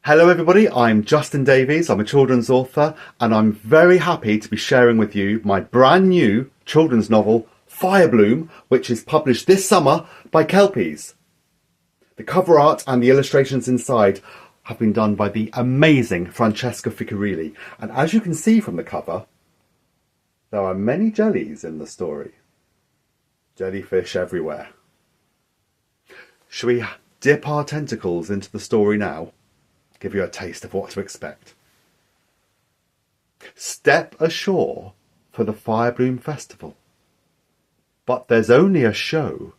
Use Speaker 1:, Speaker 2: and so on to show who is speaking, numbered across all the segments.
Speaker 1: Hello everybody, I'm Justin Davies, I'm a children's author, and I'm very happy to be sharing with you my brand new children's novel, Firebloom, which is published this summer by Kelpies. The cover art and the illustrations inside have been done by the amazing Francesca Ficcarilli, and as you can see from the cover, there are many jellies in the story. Jellyfish everywhere. Shall we dip our tentacles into the story now? Give you a taste of what to expect. Step ashore for the Firebloom Festival. But there's only a show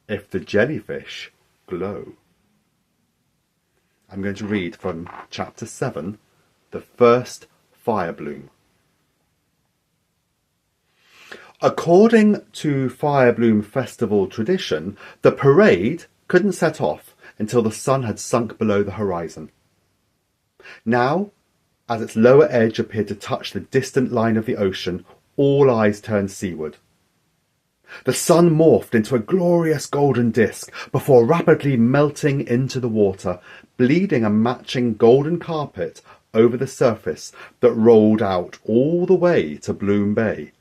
Speaker 1: if the jellyfish glow. I'm going to read from chapter 7, The First Firebloom. According to Firebloom Festival tradition, the parade couldn't set off until the sun had sunk below the horizon. Now, as its lower edge appeared to touch the distant line of the ocean, all eyes turned seaward. The sun morphed into a glorious golden disk before rapidly melting into the water, bleeding a matching golden carpet over the surface that rolled out all the way to Bloom Bay.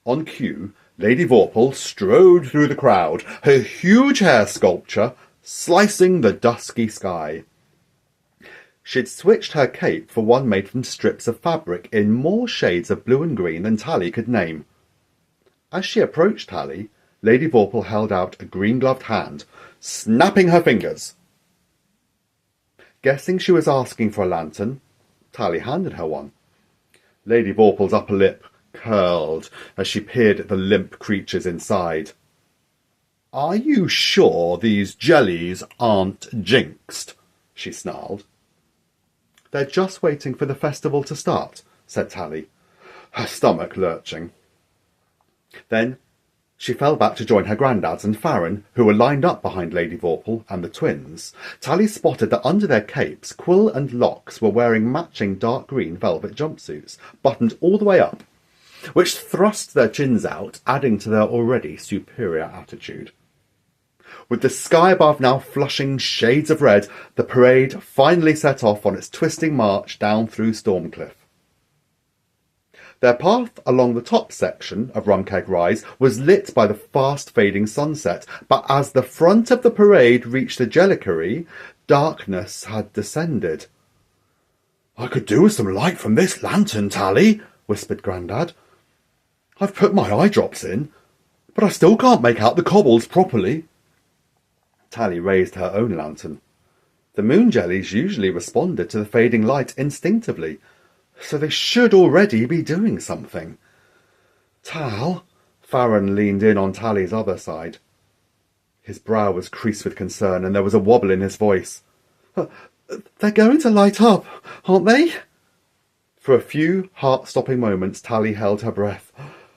Speaker 1: On cue, Lady Vorpal strode through the crowd, her huge hair sculpture slicing the dusky sky. She'd switched her cape for one made from strips of fabric in more shades of blue and green than Tally could name. As she approached Tally, Lady Vorpal held out a green-gloved hand, snapping her fingers. Guessing she was asking for a lantern, Tally handed her one. Lady Vorpal's upper lip curled as she peered at the limp creatures inside. "Are you sure these jellies aren't jinxed?" she snarled. "They're just waiting for the festival to start," said Tally, her stomach lurching. Then she fell back to join her granddads and Farron, who were lined up behind Lady Vorpal and the twins. Tally spotted that under their capes, Quill and Locks were wearing matching dark green velvet jumpsuits, buttoned all the way up, which thrust their chins out, adding to their already superior attitude. With the sky above now flushing shades of red, the parade finally set off on its twisting march down through Stormcliff. Their path along the top section of Rumkeg Rise was lit by the fast-fading sunset, but as the front of the parade reached the Jellicory, darkness had descended. "I could do with some light from this lantern, Tally," whispered Grandad. "I've put my eye drops in, but I still can't make out the cobbles properly." Tally raised her own lantern. The moon jellies usually responded to the fading light instinctively, so they should already be doing something. "Tal," Farron leaned in on Tally's other side. His brow was creased with concern, and there was a wobble in his voice. "They're going to light up, aren't they?" For a few heart-stopping moments, Tally held her breath.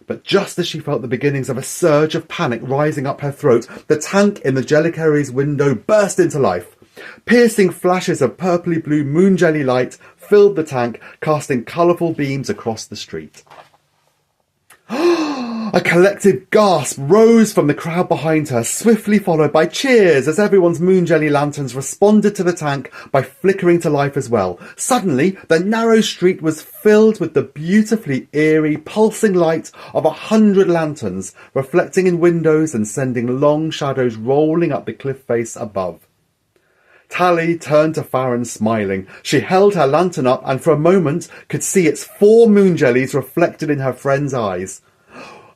Speaker 1: But just as she felt the beginnings of a surge of panic rising up her throat, the tank in the Jellicory's window burst into life. Piercing flashes of purpley blue moon jelly light filled the tank, casting colourful beams across the street. A collective gasp rose from the crowd behind her, swiftly followed by cheers as everyone's moon jelly lanterns responded to the tank by flickering to life as well. Suddenly, the narrow street was filled with the beautifully eerie, pulsing light of 100 lanterns, reflecting in windows and sending long shadows rolling up the cliff face above. Tally turned to Farron smiling. She held her lantern up and for a moment could see its 4 moon jellies reflected in her friend's eyes.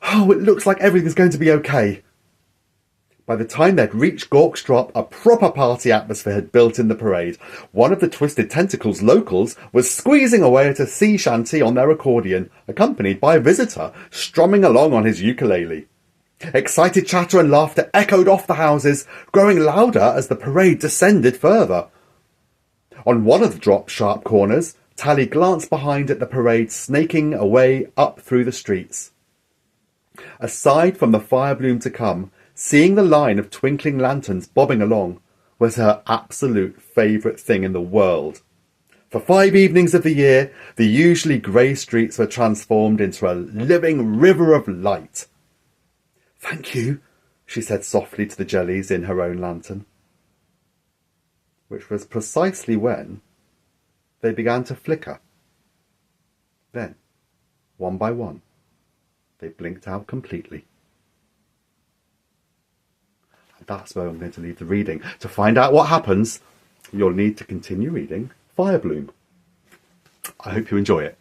Speaker 1: "Oh, it looks like everything's going to be okay." By the time they'd reached Gork's Drop, a proper party atmosphere had built in the parade. One of the Twisted Tentacles locals was squeezing away at a sea shanty on their accordion, accompanied by a visitor strumming along on his ukulele. Excited chatter and laughter echoed off the houses, growing louder as the parade descended further. On one of the drop's sharp corners, Tally glanced behind at the parade snaking away up through the streets. Aside from the Firebloom to come, seeing the line of twinkling lanterns bobbing along was her absolute favourite thing in the world. For 5 evenings of the year, the usually grey streets were transformed into a living river of light. "Thank you," she said softly to the jellies in her own lantern. which was precisely when they began to flicker. Then, one by one, they blinked out completely. And that's where I'm going to leave the reading. To find out what happens, you'll need to continue reading Firebloom. I hope you enjoy it.